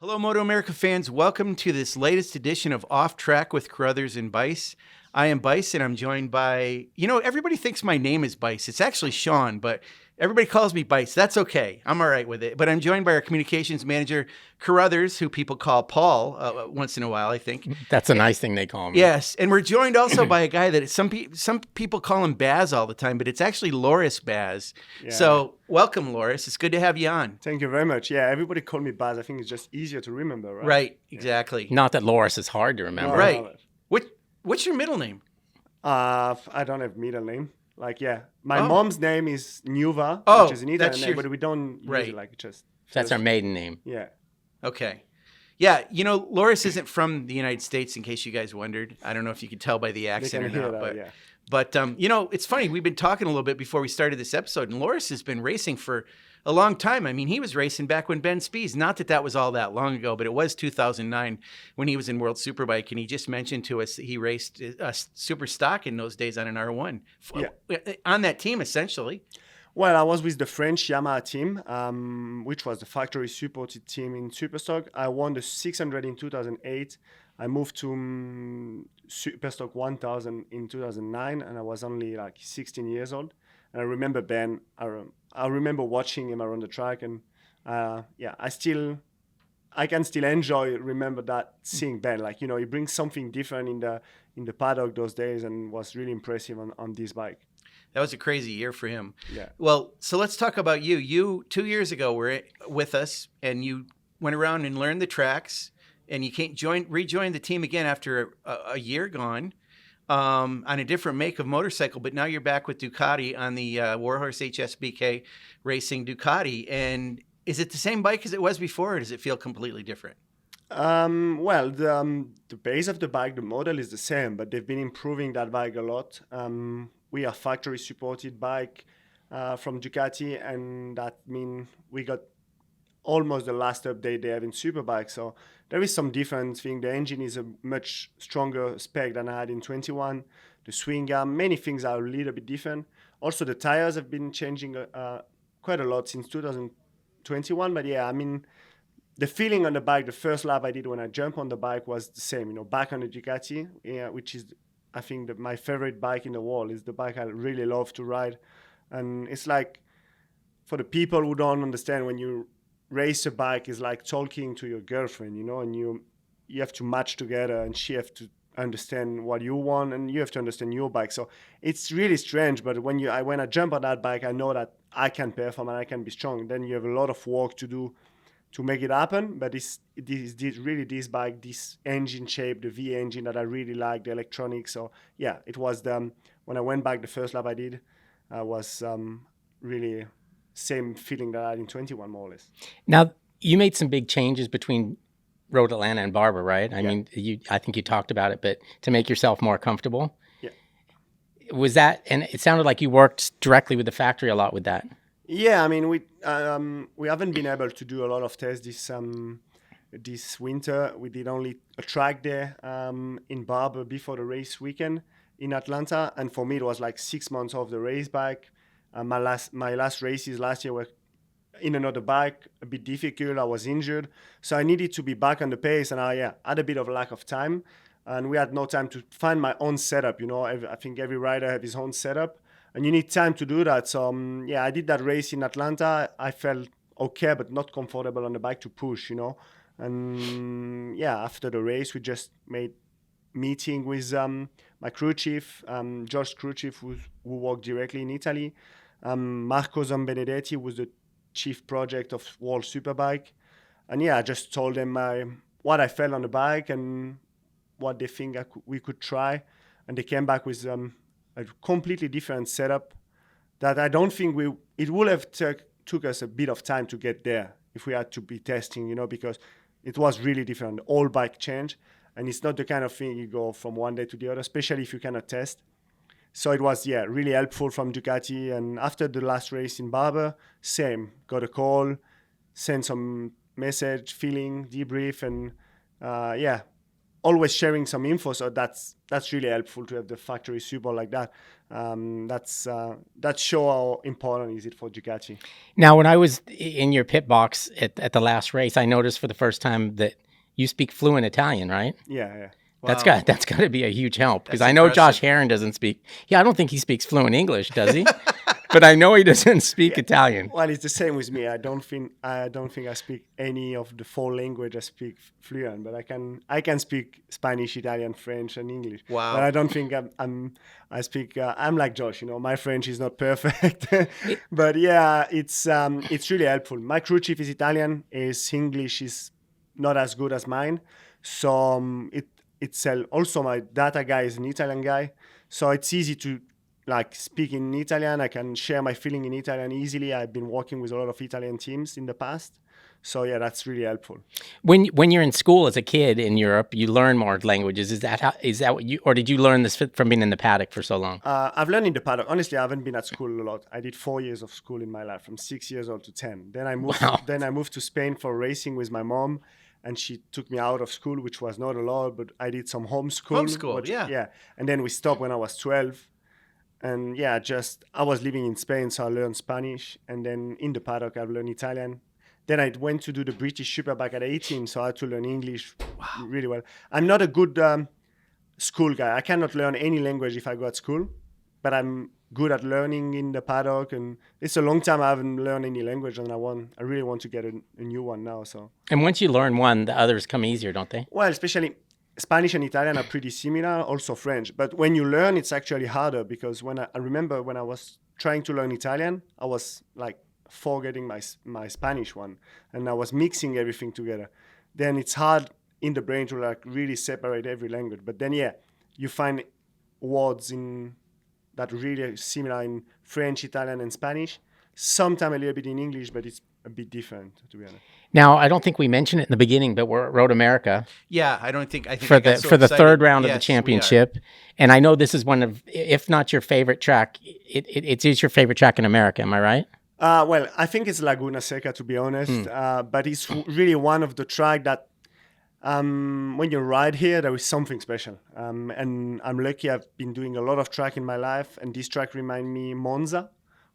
Hello, MotoAmerica fans. Welcome to this latest edition of Off Track with Carruthers and Bice. I am Bice, and I'm joined by, everybody thinks my name is Bice. It's actually Sean, but everybody calls me Bice. That's okay. I'm all right with it. But I'm joined by our communications manager, Carruthers, who people call Paul once in a while, I think. That's a nice thing they call me. Yes, and we're joined also by a guy that some people call him Baz all the time, but it's actually Loris Baz. Yeah. So welcome, Loris. It's good to have you on. Thank you very much. Yeah, everybody call me Baz. I think it's just easier to remember, right? Right, exactly. Not that Loris is hard to remember. Right. What's your middle name? I don't have middle name. My Oh. mom's name is Nuva, Oh, which is an Italian that's name, your- but we don't Right. use it like just. That's our maiden name. Yeah. Okay. Yeah, Loris isn't from the United States, in case you guys wondered. I don't know if you could tell by the They accent or can hear not, that, yeah. but it's funny. We've been talking a little bit before we started this episode, and Loris has been racing for a long time. I mean, he was racing back when Ben Spies. Not that was all that long ago, but it was 2009 when he was in World Superbike, and he just mentioned to us that he raced super stock in those days on an R1 on that team, essentially. Well, I was with the French Yamaha team, which was the factory-supported team in Superstock. I won the 600 in 2008. I moved to Superstock 1000 in 2009, and I was only like 16 years old. And I remember Ben. I remember watching him around the track, and I can still remember that seeing Ben. He brings something different in the paddock those days, and was really impressive on this bike. That was a crazy year for him. Yeah. Well, so let's talk about you. You 2 years ago were with us, and you went around and learned the tracks, and you rejoined the team again after a year gone on a different make of motorcycle. But now you're back with Ducati on the Warhorse HSBK Racing Ducati. And is it the same bike as it was before, or does it feel completely different? Well, the base of the bike, the model is the same, but they've been improving that bike a lot. We are factory-supported bike from Ducati, and that means we got almost the last update they have in Superbike. So there is some difference. I think the engine is a much stronger spec than I had in 21. The swing arm, many things are a little bit different. Also, the tires have been changing quite a lot since 2021. But yeah, I mean, the feeling on the bike, the first lap I did when I jumped on the bike was the same. Back on the Ducati, which is, I think, my favorite bike in the world. Is the bike I really love to ride. And it's like, for the people who don't understand, when you race a bike, is like talking to your girlfriend, and you have to match together, and she have to understand what you want, and you have to understand your bike. So it's really strange, but when I jump on that bike, I know that I can perform and I can be strong. Then you have a lot of work to do to make it happen, but it's really this bike, this engine shape, the V engine that I really like, the electronics. So yeah, it was when I went back the first lap I did, was really same feeling that I had in 21, more or less. Now, you made some big changes between Road Atlanta and Barber, right? I mean, I think you talked about it, but to make yourself more comfortable. Yeah. Was that, and it sounded like you worked directly with the factory a lot with that. Yeah, I mean, we haven't been able to do a lot of tests this winter. We did only a track there in Barber before the race weekend in Atlanta, and for me it was like 6 months off the race bike. My last races last year were in another bike, a bit difficult. I was injured, so I needed to be back on the pace, and I had a bit of lack of time, and we had no time to find my own setup. I think every rider has his own setup, and you need time to do that. So I did that race in Atlanta. I felt okay, but not comfortable on the bike to push, And after the race, we just made meeting with my crew chief, Josh crew chief, who worked directly in Italy. Marco Zambenedetti was the chief project of World Superbike. And I just told them what I felt on the bike and what they think we could try. And they came back with a completely different setup that I don't think it would have took us a bit of time to get there if we had to be testing, because it was really different. All bike change. And it's not the kind of thing you go from one day to the other, especially if you cannot test. So it was, really helpful from Ducati. And after the last race in Barber, same. Got a call, sent some message, feeling, debrief, and always sharing some info. So that's really helpful to have the factory support like that. That show how important is it for Ducati. Now, when I was in your pit box at the last race, I noticed for the first time that you speak fluent Italian, right? Yeah. That's Wow. got to be a huge help, because That's I know impressive. Josh Herrin doesn't speak. Yeah, I don't think he speaks fluent English, does he? But I know he doesn't speak Italian. Well, it's the same with me. I don't think I speak any of the 4 languages I speak fluent, but I can speak Spanish, Italian, French, and English. Wow. But I don't think I speak. I'm like Josh. My French is not perfect, but yeah, it's really helpful. My crew chief is Italian. His English is not as good as mine, so it's also my data guy is an Italian guy, so it's easy to speak in Italian. I can share my feeling in Italian easily. I've been working with a lot of Italian teams in the past, so yeah, that's really helpful. When you're in school as a kid in Europe, you learn more languages. Is that what you, or did you learn this from being in the paddock for so long? I've learned in the paddock. Honestly, I haven't been at school a lot. I did 4 years of school in my life, from 6 years old to 10. Then I moved. Wow. Then I moved to Spain for racing with my mom, and she took me out of school, which was not a lot, but I did some homeschool. Homeschool, yeah. Yeah, and then we stopped when I was 12. And yeah, I was living in Spain, so I learned Spanish. And then in the paddock, I've learned Italian. Then I went to do the British Superbike at 18, so I had to learn English really well. I'm not a good school guy. I cannot learn any language if I go at school, but I'm good at learning in the paddock. And it's a long time I haven't learned any language, and I really want to get a new one now. So. And once you learn one, the others come easier, don't they? Well, especially Spanish and Italian are pretty similar, also French. But when you learn, it's actually harder, because when I remember when I was trying to learn Italian, I was forgetting my Spanish one, and I was mixing everything together. Then it's hard in the brain to really separate every language. But then you find words in that really similar in French, Italian, and Spanish. Sometimes a little bit in English, but it's a bit different, to be honest. Now, I don't think we mentioned it in the beginning, but we're at RoadAmerica Yeah, I think for I got the so third excited. round of Yes, the we are. championship, and I know this is one of, if not your favorite track, it is your favorite track in America. Am I right? Well, I think it's Laguna Seca, to be honest, but it's really one of the tracks that when you ride here, there is something special. And I'm lucky I've been doing a lot of track in my life, and this track reminds me Monza,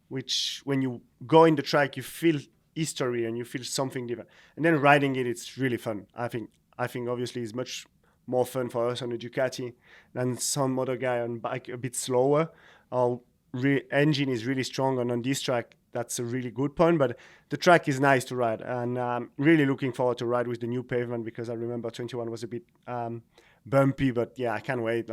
which when you go in the track, you feel history and you feel something different. And then riding it, it's really fun. I think obviously it's much more fun for us on the Ducati than some other guy on bike, a bit slower. Our engine is really strong, and on this track, that's a really good point. But the track is nice to ride, and I'm really looking forward to ride with the new pavement, because I remember 21 was a bit bumpy, but yeah, I can't wait.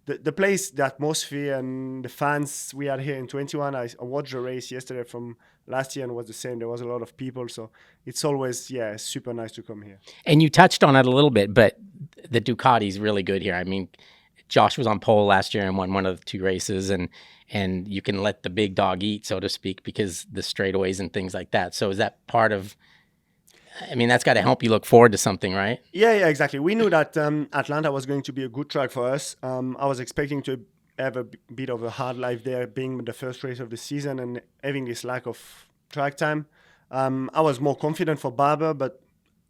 The place, the atmosphere, and the fans we had here in 21. I watched the race yesterday from last year, and it was the same. There was a lot of people, so it's always super nice to come here. And you touched on it a little bit, but the Ducati's really good here. I mean, Josh was on pole last year and won one of the 2 races, and you can let the big dog eat, so to speak, because the straightaways and things like that. So is that part of? I mean, that's got to help you look forward to something, right? Yeah, exactly. We knew that Atlanta was going to be a good track for us. I was expecting to have a bit of a hard life there, being the first race of the season and having this lack of track time. I was more confident for Barber, but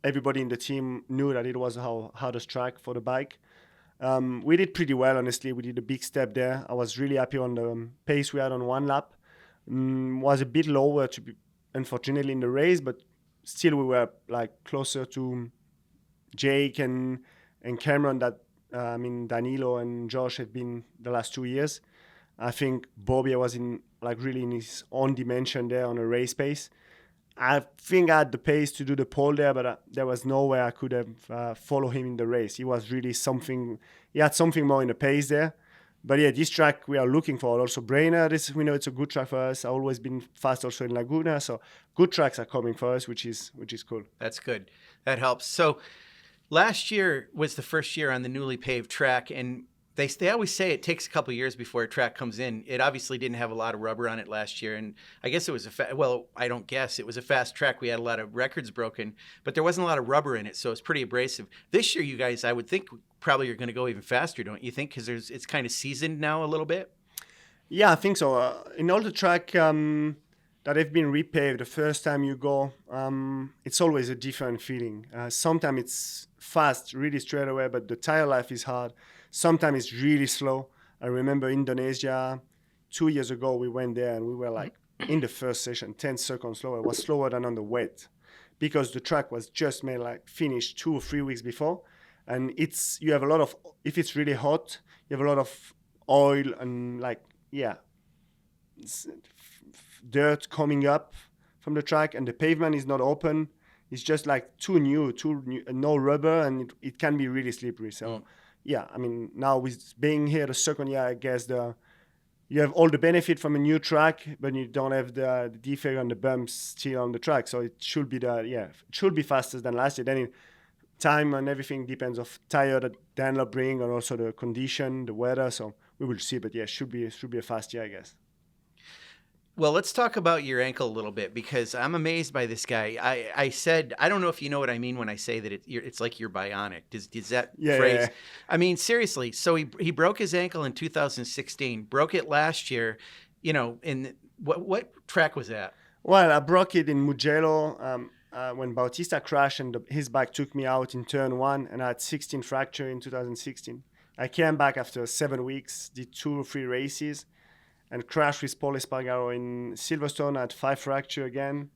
everybody in the team knew that it was our hardest track for the bike. We did pretty well, honestly. We did a big step there. I was really happy on the pace we had on one lap. Was a bit lower, unfortunately, in the race, but still we were closer to Jake and Cameron that Danilo and Josh have been the last 2 years. I think Bobby was in really in his own dimension there on a race pace. I think I had the pace to do the pole there, but there was no way I could have followed him in the race. He was really something. He had something more in the pace there. But yeah, this track we are looking for. Also, Brainerd, we know it's a good track for us. I've always been fast also in Laguna, so good tracks are coming for us, which is cool. That's good. That helps. So last year was the first year on the newly paved track, and they always say it takes a couple of years before a track comes in. It obviously didn't have a lot of rubber on it last year, and I guess it was I don't guess. It was a fast track. We had a lot of records broken, but there wasn't a lot of rubber in it, so it's pretty abrasive. This year, you guys, I would think, probably are going to go even faster, don't you think? Because it's kind of seasoned now a little bit. Yeah, I think so. In all the track, that have been repaved. The first time you go, it's always a different feeling. Sometimes it's fast, really straight away, but the tire life is hard. Sometimes it's really slow. I remember Indonesia 2 years ago, we went there and we were like in the first session, 10 seconds slower. It was slower than on the wet because the track was just made like finished 2 or 3 weeks before. And you have a lot of, if it's really hot, you have a lot of oil and like, dirt coming up from the track, and the pavement is not open. It's just like too new, no rubber, and it can be really slippery. So, I mean, now with being here the second year, I guess you have all the benefit from a new track, but you don't have the defect and the bumps still on the track. So it should be it should be faster than last year. Then time and everything depends of tire that Dunlop bring and also the condition, the weather. So we will see, but should be a fast year, I guess. Well, let's talk about your ankle a little bit, because I'm amazed by this guy. I said, I don't know if you know what I mean when I say that it's like you're bionic. Does that phrase? Yeah. I mean, seriously. So he broke his ankle in 2016, broke it last year. You know, in what track was that? Well, I broke it in Mugello when Bautista crashed and his bike took me out in turn 1, and I had 16 fracture in 2016. I came back after 7 weeks, did 2 or 3 races, and crashed with Paul Espargaro in Silverstone. I had 5 fracture again.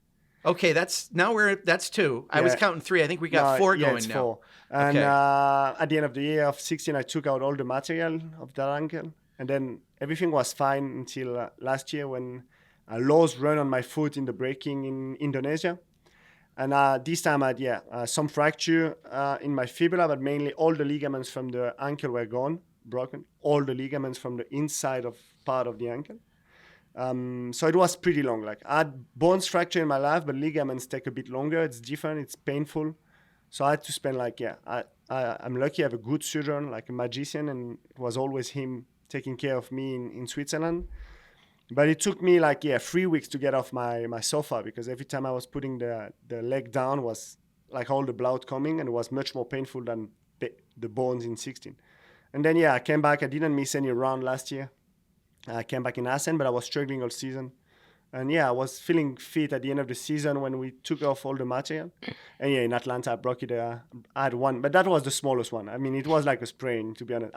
Okay, that's 2. I was counting 3. I think we got 4 going it's now. 4. And at the end of the year of 16, I took out all the material of that ankle, and then everything was fine until last year when Lowe's run on my foot in the braking in Indonesia. And this time I had some fracture in my fibula, but mainly all the ligaments from the ankle were gone, broken. All the ligaments from the inside of part of the ankle. So it was pretty long. Like I had bones fracture in my life, but ligaments take a bit longer. It's different. It's painful. So I had to spend I'm lucky I have a good surgeon, like a magician, and it was always him taking care of me in Switzerland. But it took me 3 weeks to get off my sofa, because every time I was putting the leg down was like all the blood coming, and it was much more painful than the bones in 16. And then, I came back. I didn't miss any round last year. I came back in Assen, but I was struggling all season. And I was feeling fit at the end of the season when we took off all the material. And in Atlanta, I broke it. I had 1, but that was the smallest one. I mean, it was like a sprain, to be honest.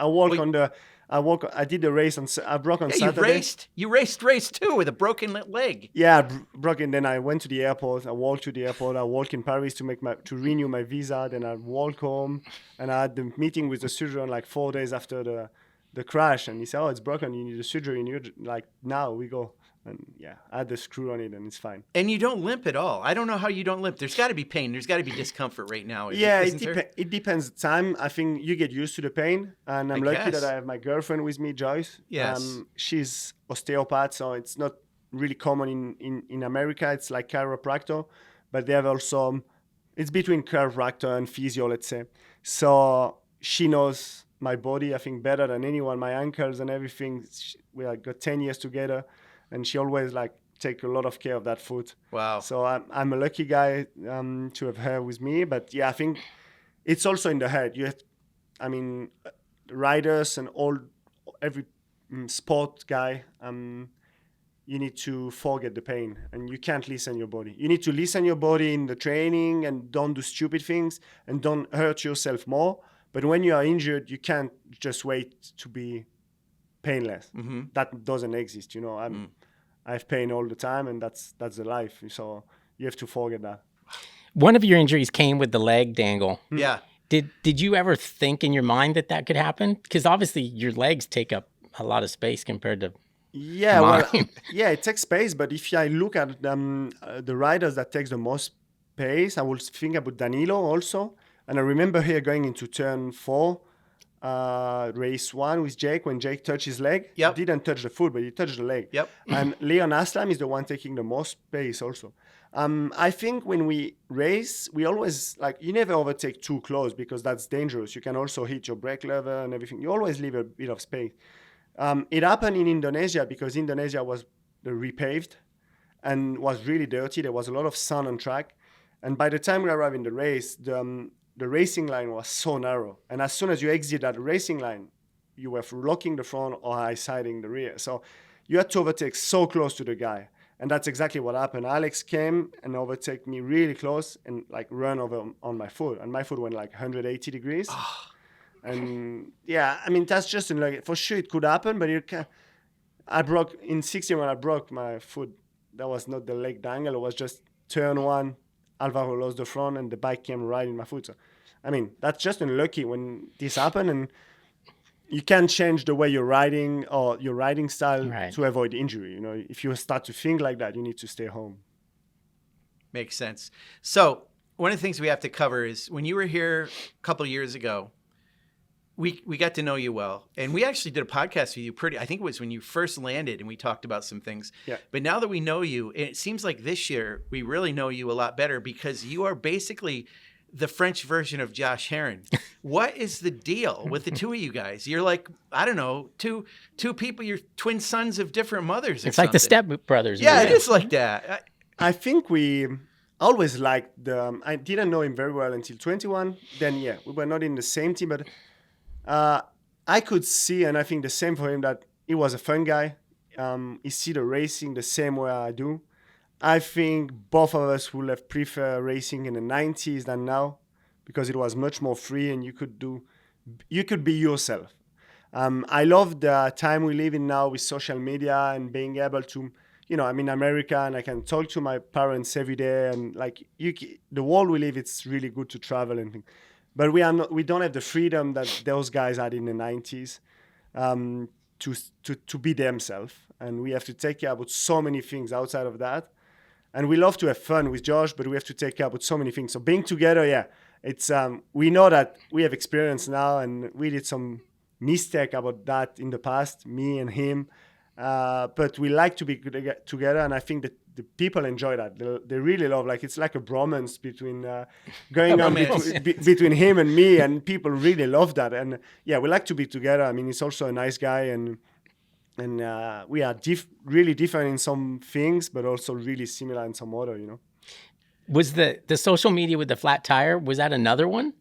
I did the race I broke on Saturday. You raced race 2 with a broken leg. Yeah, broken. Then I went to the airport. I walked to the airport. I walked in Paris to renew my visa. Then I walked home, and I had the meeting with the surgeon 4 days after the crash. And he said, "Oh, it's broken. You need a surgery." And you're now we go. And I had the screw on it, and it's fine. And you don't limp at all. I don't know how you don't limp. There's got to be pain. There's got to be discomfort right now. It depends. Time. I think you get used to the pain, and I'm lucky that I have my girlfriend with me, Joyce. Yes. She's osteopath, so it's not really common in America. It's like chiropractor, but they have also. It's between chiropractor and physio, let's say. So she knows my body, I think, better than anyone. My ankles and everything. We got 10 years together. And she always take a lot of care of that foot. Wow. So I'm a lucky guy to have her with me. But I think it's also in the head. Riders and every sport guy, you need to forget the pain, and you can't listen your body. You need to listen your body in the training and don't do stupid things and don't hurt yourself more. But when you are injured, you can't just wait to be painless. Mm-hmm. That doesn't exist, I have pain all the time, and that's the life. So you have to forget that. One of your injuries came with the leg dangle. Yeah. Did you ever think in your mind that could happen? Because obviously your legs take up a lot of space compared to mine. It takes space. But if I look at the riders that takes the most space, I will think about Danilo also. And I remember here going into turn 4. Race 1 with Jake, when Jake touched his leg. Yep. He didn't touch the foot, but he touched the leg. Yep. And Leon Aslam is the one taking the most space also. I think when we race, we always you never overtake too close, because that's dangerous. You can also hit your brake lever and everything. You always leave a bit of space. It happened in Indonesia because Indonesia was repaved and was really dirty. There was a lot of sun on track. And by the time we arrived in the race, the racing line was so narrow. And as soon as you exit that racing line, you were locking the front or high-siding the rear. So you had to overtake so close to the guy. And that's exactly what happened. Alex came and overtake me really close and like run over on my foot. And my foot went like 180 degrees. And yeah, I mean, that's just like, for sure it could happen, but I broke in 60 when I broke my foot. That was not the leg dangle. It was just turn one. Alvaro lost the front and the bike came right in my foot. So, I mean, that's just unlucky when this happened. And you can't change the way you're riding or your riding style to avoid injury. You know, if you start to think like that, you need to stay home. Makes sense. So one of the things we have to cover is when you were here a couple of years ago, we got to know you well. And we actually did a podcast with you I think it was when you first landed and we talked about some things. Yeah. But now that we know you, it seems like this year we really know you a lot better because you are basically the French version of Josh Herrin. What is the deal with the two of you guys? You're like, I don't know, two people, you're twin sons of different mothers. It's like the Step Brothers. Yeah, it is like that. I think we always liked I didn't know him very well until 21. Then, yeah, we were not in the same team, but I could see, and I think the same for him, that he was a fun guy. He see the racing the same way I do. I think both of us would have preferred racing in the 90s than now because it was much more free and you could be yourself. I love the time we live in now with social media and being able to, I'm in America and I can talk to my parents every day and like the world we live, it's really good to travel and things. But we don't have the freedom that those guys had in the 90s to be themselves. And we have to take care about so many things outside of that. And we love to have fun with Josh, but we have to take care about so many things. So being together, yeah, it's we know that we have experience now, and we did some mistake about that in the past, me and him. But we like to be together, and I think that the people enjoy that. They really love, like it's like a bromance between going on between him and me, and people really love that. And yeah, we like to be together. I mean, he's also a nice guy, and we are really different in some things, but also really similar in some other, Was the social media with the flat tire, was that another one?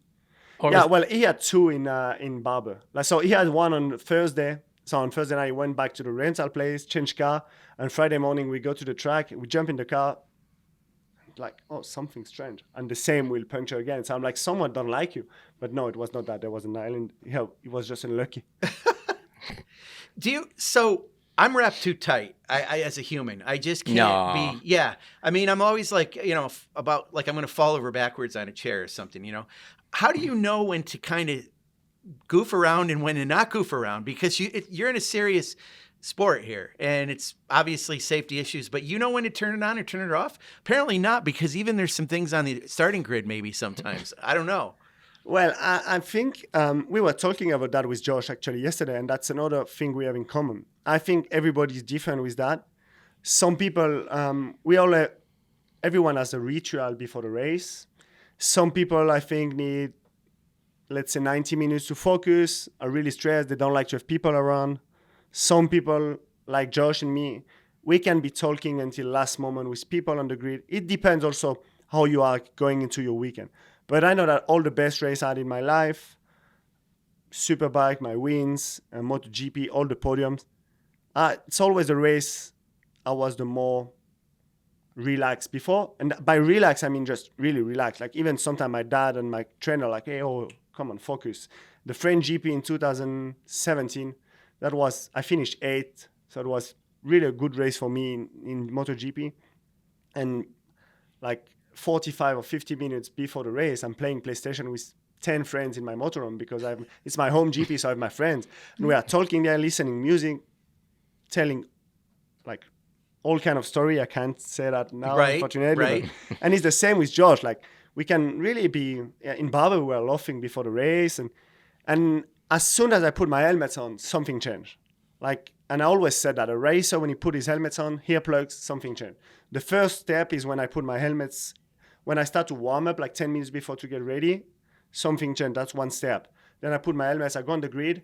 Well, he had two in Barber. So he had one on Thursday. So on Thursday night, he went back to the rental place, changed car, and Friday morning we go to the track, we jump in the car, like, oh, something strange. And the same will puncture again. So I'm like, someone don't like you. But no, it was not that. There was an island. It was just unlucky. So I'm wrapped too tight. I as a human, I just can't be. Yeah. I mean, I'm always like, about like I'm going to fall over backwards on a chair or something, How do you know when to kind of goof around and when to not goof around? Because you're in a serious sport here and it's obviously safety issues, but you know when to turn it on or turn it off? Apparently not, because even there's some things on the starting grid maybe sometimes. I don't know. Well, I think we were talking about that with Josh actually yesterday, and that's another thing we have in common. I think everybody's different with that. Some people, everyone has a ritual before the race. Some people, I think, need, let's say, 90 minutes to focus, are really stressed, they don't like to have people around. Some people, like Josh and me, we can be talking until last moment with people on the grid. It depends also how you are going into your weekend. But I know that all the best races I had in my life, Superbike, my wins, MotoGP, all the podiums, it's always a race I was the more relaxed before. And by relaxed, I mean just really relaxed. Like even sometimes my dad and my trainer like, hey, come on, focus. The French GP in 2017, I finished 8th. So it was really a good race for me in MotoGP. And like 45 or 50 minutes before the race, I'm playing PlayStation with 10 friends in my motorhome because it's my home GP, so I have my friends. And we are talking there, listening music, telling like all kind of story. I can't say that now, unfortunately. Right. And it's the same with Josh. Like we can really be, in Barber, we were laughing before the race. And as soon as I put my helmets on, something changed. And I always said that a racer, when he put his helmets on, earplugs, something changed. The first step is when I put my helmets, when I start to warm up, like 10 minutes before to get ready, something changed. That's one step. Then I put my helmets, I go on the grid,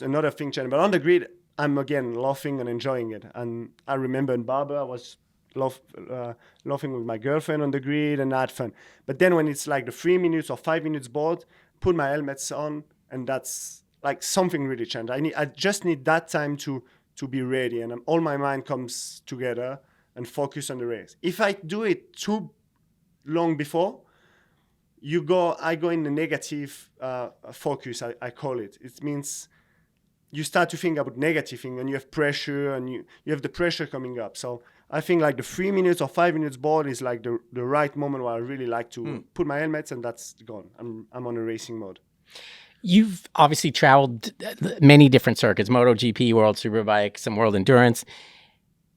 another thing changed. But on the grid, I'm again laughing and enjoying it. And I remember in Barber, I was laughing with my girlfriend on the grid and I had fun. But then when it's like the 3 minutes or 5 minutes board, put my helmets on, and that's like something really changed. I just need that time to be ready, and all my mind comes together, and focus on the race. If I do it too long before, I go in the negative focus, I call it. It means you start to think about negative thing, and you have pressure, and you have the pressure coming up. So I think like the 3 minutes or 5 minutes board is like the right moment where I really like to put my helmets, and that's gone. I'm on a racing mode. You've obviously traveled many different circuits, MotoGP, World Superbike, some World Endurance,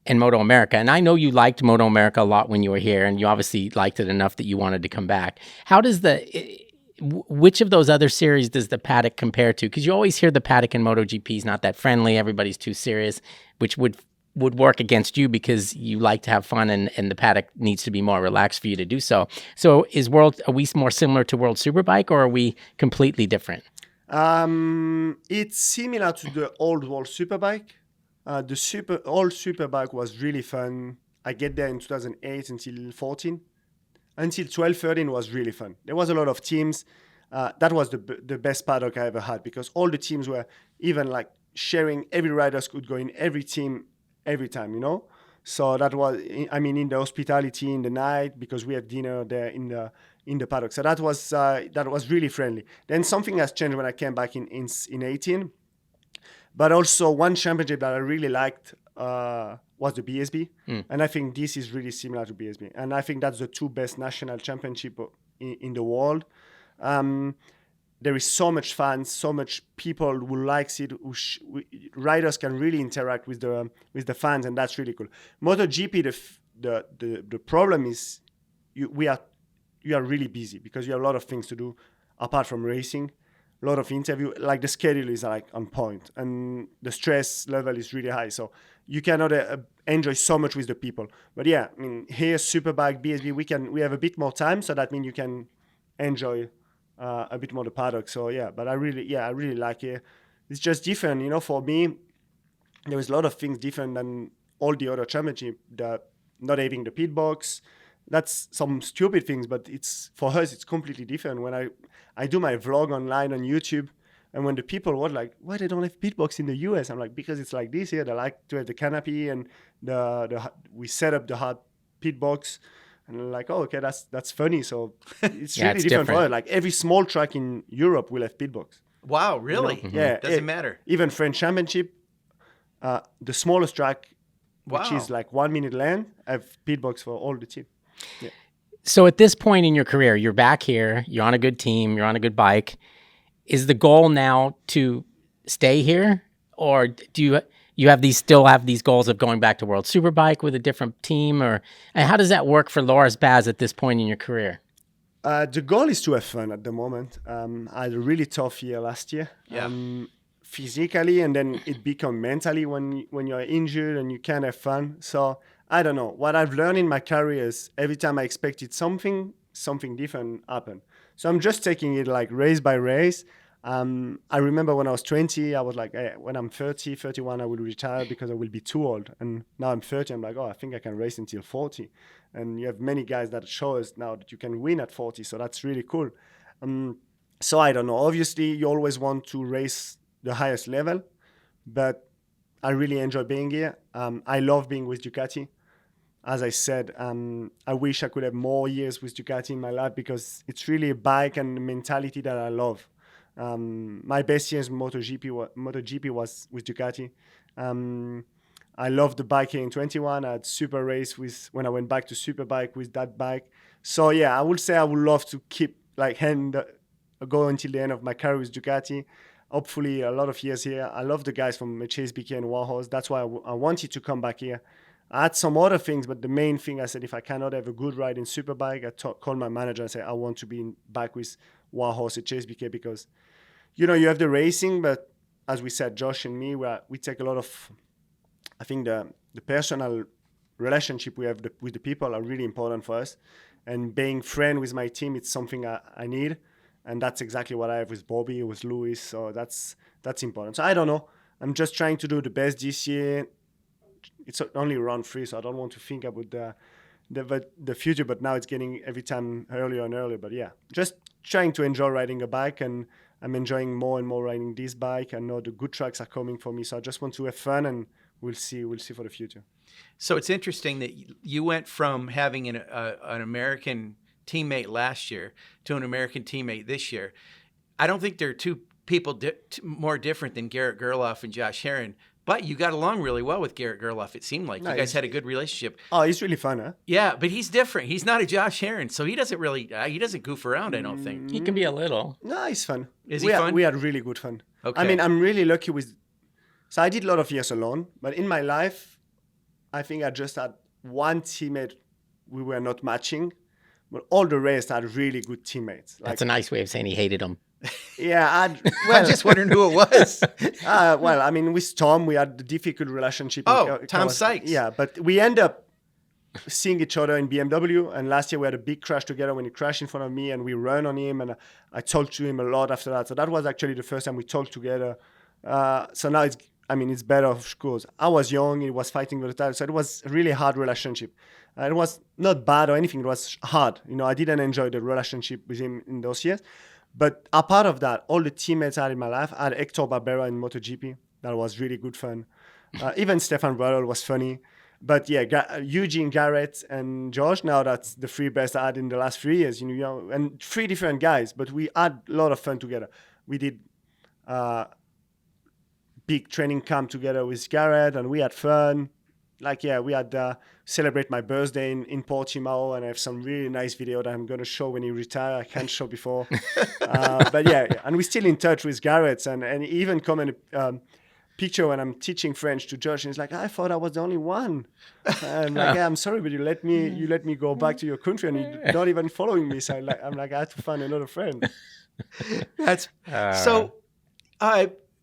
and MotoAmerica. And I know you liked MotoAmerica a lot when you were here, and you obviously liked it enough that you wanted to come back. How does which of those other series does the paddock compare to? Because you always hear the paddock in MotoGP is not that friendly. Everybody's too serious, which would work against you because you like to have fun, and the paddock needs to be more relaxed for you to do so. So are we more similar to World Superbike, or are we completely different? It's similar to the old World Superbike. The old Superbike was really fun. I get there in 2008 until 14. Until 12, 13 was really fun. There was a lot of teams. That was the best paddock I ever had, because all the teams were even like sharing. Every riders could go in every team every time, you know. So that was, I mean, in the hospitality in the night, because we had dinner there in the paddock. So that was really friendly. Then something has changed when I came back in 18. But also one championship that I really liked was the BSB. And I think this is really similar to BSB. And I think that's the two best national championship in the world. There is so much fans, so much people who likes it. Riders can really interact with the fans, and that's really cool. MotoGP, the problem is you are really busy, because you have a lot of things to do apart from racing. A lot of interview, like the schedule is like on point, and the stress level is really high. So you cannot enjoy so much with the people. But yeah, I mean, here Superbike, BSB, we have a bit more time, so that means you can enjoy a bit more the paddock. So yeah, but I really like it. It's just different, you know. For me, there is a lot of things different than all the other championship. Not having the pit box, that's some stupid things, but for us it's completely different. When I do my vlog online on YouTube, and when the people were like, why they don't have pit box in the US? I'm like, because it's like this here. They like to have the canopy, and we set up the hard pit box, and they're like, oh, okay, that's funny. So it's really it's different for different. us. Like every small track in Europe will have pit box. Wow, really? You know? Yeah, Doesn't matter. Even French Championship, the smallest track, which Wow. is like 1 minute length, have pit box for all the team. Yeah. So at this point in your career, you're back here, you're on a good team, you're on a good bike. Is the goal now to stay here, or do you still have these goals of going back to World Superbike with a different team, and how does that work for Loris Baz at this point in your career? The goal is to have fun at the moment. I had a really tough year last year. Yeah. Physically, and then it become mentally when you're injured and you can't have fun. So I don't know. What I've learned in my career is every time I expected something different happened. So I'm just taking it like race by race. I remember when I was 20, I was like, hey, when I'm 30, 31, I will retire because I will be too old. And now I'm 30, I'm like, oh, I think I can race until 40. And you have many guys that show us now that you can win at 40. So that's really cool. So I don't know. Obviously, you always want to race the highest level, but I really enjoy being here. I love being with Ducati. As I said, I wish I could have more years with Ducati in my life, because it's really a bike and mentality that I love. My best years in MotoGP was with Ducati. I loved the bike here in 21. I had super race when I went back to Superbike with that bike. So yeah, I would say I would love to keep go until the end of my career with Ducati. Hopefully a lot of years here. I love the guys from HSBK and Warhorse. That's why I wanted to come back here. I had some other things, but the main thing I said, if I cannot have a good ride in Superbike, I called my manager and said, I want to be back with Warhorse HSBK, because, you know, you have the racing, but as we said, Josh and me, we take a lot of, I think the personal relationship we have with the people are really important for us. And being friend with my team, it's something I need. And that's exactly what I have with Bobby, with Luis. So that's important. So I don't know. I'm just trying to do the best this year. It's only round 3, so I don't want to think about the future. But now it's getting every time earlier and earlier. But yeah, just trying to enjoy riding a bike, and I'm enjoying more and more riding this bike. I know the good tracks are coming for me, so I just want to have fun and we'll see for the future. So it's interesting that you went from having an American teammate last year to an American teammate this year. I don't think there are two people more different than Garrett Gerloff and Josh Herrin, but you got along really well with Garrett Gerloff. It seemed like you guys had a good relationship. Oh, he's really fun, huh? Yeah, but he's different. He's not a Josh Herrin, so he doesn't really he doesn't goof around. I don't think He can be a little. No, he's fun. Is he fun? We had really good fun. Okay. I mean, I'm really lucky with. So I did a lot of years alone, but in my life, I think I just had one teammate we were not matching, but all the rest had really good teammates. That's a nice way of saying he hated him. Yeah, I'm just wondering who it was. well, I mean, with Tom, we had a difficult relationship. Tom Sykes. Yeah, but we end up seeing each other in BMW, and last year we had a big crash together when he crashed in front of me, and we ran on him, and I talked to him a lot after that. So that was actually the first time we talked together. So now it's better, of course. I was young, he was fighting for the title, so it was a really hard relationship. It was not bad or anything, it was hard. I didn't enjoy the relationship with him in those years. But apart of that, all the teammates I had in my life, I had Hector Barbera in MotoGP. That was really good fun. Even Stefan Bradl was funny. But yeah, Eugene, Garrett, and Josh, now that's the three best I had in the last 3 years. And three different guys, but we had a lot of fun together. We did big training camp together with Garrett, and we had fun. We had celebrate my birthday in Portimao, and I have some really nice video that I'm going to show when he retire. I can't show before. But yeah, and we're still in touch with Garrett, and he even come in a picture when I'm teaching French to Josh, and he's like, I thought I was the only one. And I'm like, yeah, I'm sorry, but you let me go back to your country, and you're not even following me. So I'm like, I had to find another friend. That's so.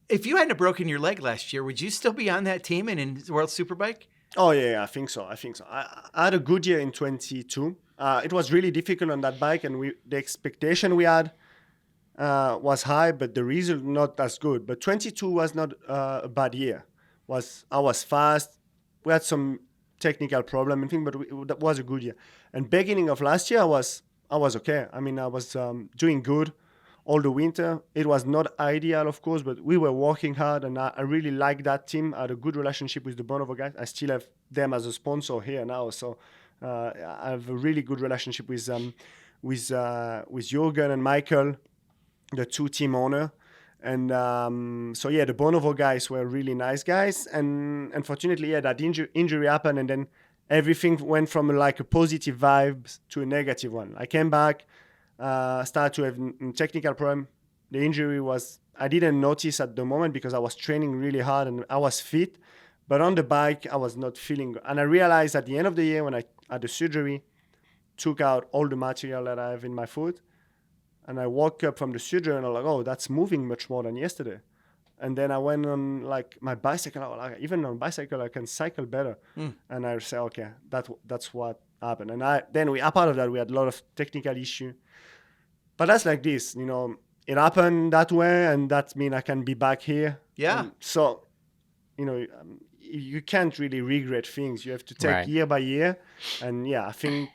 If you hadn't broken your leg last year, would you still be on that team and in World Superbike? Oh, yeah, I think so. I had a good year in 22. It was really difficult on that bike, and the expectation we had was high, but the result not as good. But 22 was not a bad year. I was fast. We had some technical problem and thing, but that was a good year. And beginning of last year, I was okay. I mean, I was doing good all the winter. It was not ideal, of course, but we were working hard, and I really liked that team. I had a good relationship with the Bonovo guys. I still have them as a sponsor here now, so I have a really good relationship with Jürgen and Michael, the two team owner. And so yeah, the Bonovo guys were really nice guys, and unfortunately, yeah, that injury happened, and then everything went from like a positive vibe to a negative one. I came back. Started to have a technical problem. The injury I didn't notice at the moment because I was training really hard and I was fit, but on the bike I was not feeling good. And I realized at the end of the year when I had the surgery, took out all the material that I have in my foot, and I woke up from the surgery and I'm like, oh, that's moving much more than yesterday. And then I went on like my bicycle. Even on bicycle I can cycle better. And I say, okay, that's what happened. And apart of that, we had a lot of technical issue. But that's like this, it happened that way, and that means I can be back here. Yeah. So, you can't really regret things. You have to take year by year. And yeah, I think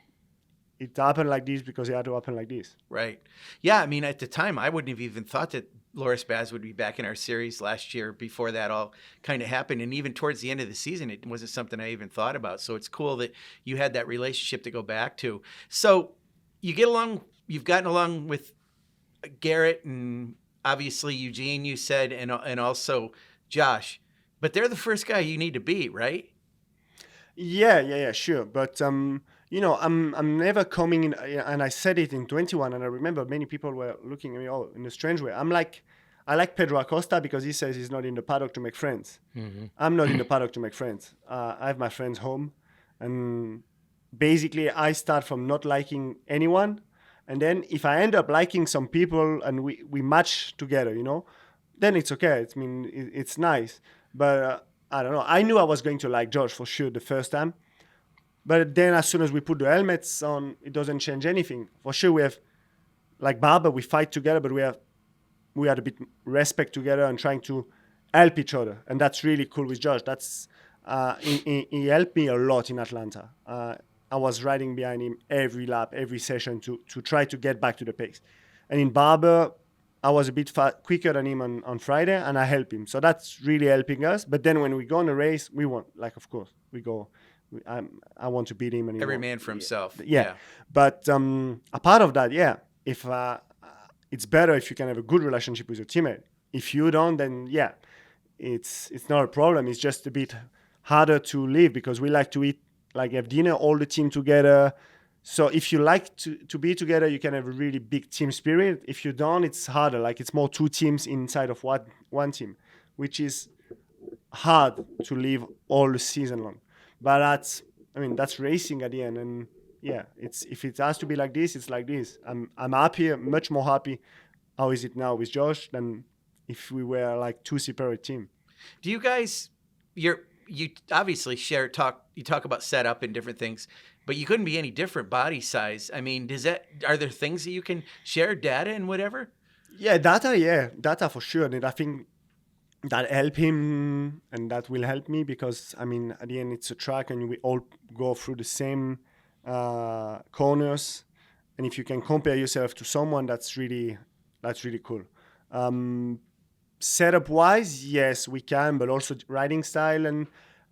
it happened like this because it had to happen like this. Right. Yeah. I mean, at the time, I wouldn't have even thought that Loris Baz would be back in our series last year before that all kind of happened. And even towards the end of the season, it wasn't something I even thought about. So it's cool that you had that relationship to go back to. So you've gotten along with Garrett and obviously Eugene, you said, and also Josh, but they're the first guy you need to beat, right? Yeah, sure. But, I'm never coming in, and I said it in 21, and I remember many people were looking at me in a strange way. I like Pedro Acosta because he says he's not in the paddock to make friends. Mm-hmm. I'm not in the paddock to make friends. I have my friends home, and basically I start from not liking anyone, and then if I end up liking some people and we match together, then it's okay. It's nice. But I don't know. I knew I was going to like Josh for sure the first time. But then as soon as we put the helmets on, it doesn't change anything. For sure, we have, like Barber, we fight together, but we had a bit respect together and trying to help each other. And that's really cool with Josh. That's he helped me a lot in Atlanta. I was riding behind him every lap, every session to try to get back to the pace. And in Barber, I was a bit quicker than him on Friday, and I helped him. So that's really helping us. But then when we go on a race, we want, like, of course, we go. I want to beat him. And Every man for himself. Yeah. But a part of that, if it's better if you can have a good relationship with your teammate. If you don't, then it's not a problem. It's just a bit harder to live because we like to eat, like have dinner, all the team together. So if you like to be together, you can have a really big team spirit. If you don't, it's harder. Like it's more two teams inside of one team, which is hard to live all the season long. But that's racing at the end. And if it has to be like this, it's like this. I'm happy, much more happy. How is it now with Josh than if we were like two separate teams? Do you guys, you obviously you talk about setup and different things, but you couldn't be any different body size. I mean, are there things that you can share, data and whatever? Yeah, data for sure. And I think that help him and that will help me because, at the end it's a track and we all go through the same corners. And if you can compare yourself to someone, that's really cool. Setup wise, yes, we can, but also riding style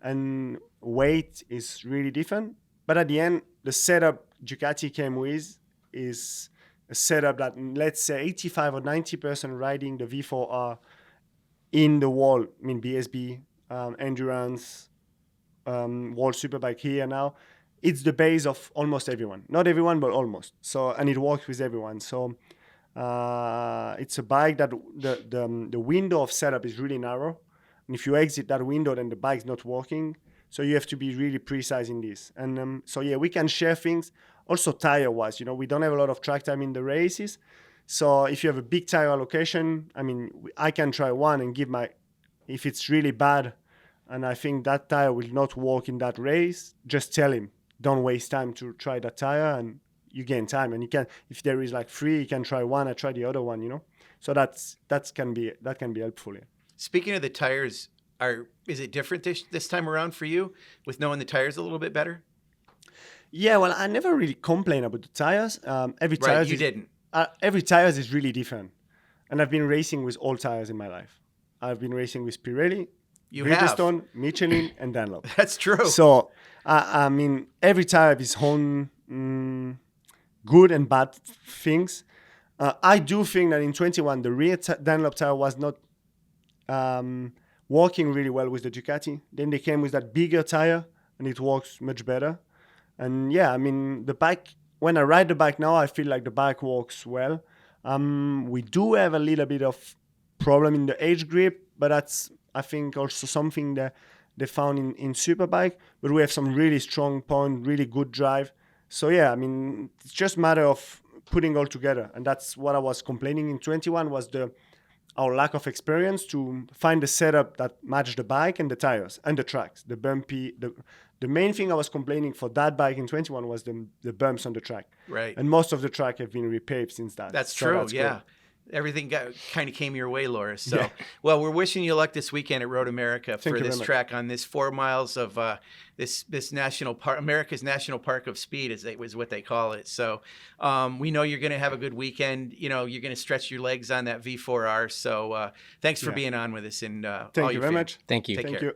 and weight is really different. But at the end, the setup Ducati came with is a setup that, let's say 85 or 90% riding the V4 R in the wall, BSB, endurance, World Superbike here now. It's the base of almost everyone. Not everyone, but almost. So, and it works with everyone. So it's a bike that the window of setup is really narrow. And if you exit that window, then the bike's not working. So you have to be really precise in this. And we can share things. Also tire-wise, we don't have a lot of track time in the races. So if you have a big tire allocation, I can try one and if it's really bad, and I think that tire will not work in that race, just tell him, don't waste time to try that tire, and you gain time. And you can, if there is like 3, you can try one, I try the other one, So that can be helpful. Yeah. Speaking of the tires, is it different this time around for you with knowing the tires a little bit better? Yeah, well, I never really complain about the tires. Every tires is really different. And I've been racing with all tires in my life. I've been racing with Pirelli, Bridgestone, Michelin, and Dunlop. That's true. So, every tire has its own good and bad things. I do think that in 21, the rear Dunlop tire was not working really well with the Ducati. Then they came with that bigger tire, and it works much better. And the bike, when I ride the bike now, I feel like the bike works well. We do have a little bit of problem in the edge grip, but that's, I think, also something that they found in Superbike. But we have some really strong point, really good drive. So it's just a matter of putting all together. And that's what I was complaining in 21 was our lack of experience to find the setup that matched the bike and the tires and the tracks, the bumpy. The main thing I was complaining for that bike in 21 was the bumps on the track. Right. And most of the track have been repaved since that. That's true, that's yeah. Good. Everything kind of came your way, Loris. So, well, we're wishing you luck this weekend at MotoAmerica for this track on this 4 miles of this national park, America's National Park of Speed, is what they call it. So, we know you're going to have a good weekend. You're going to stretch your legs on that V4R. So, thanks for being on with us and thank you very much. Thank you. Thank you.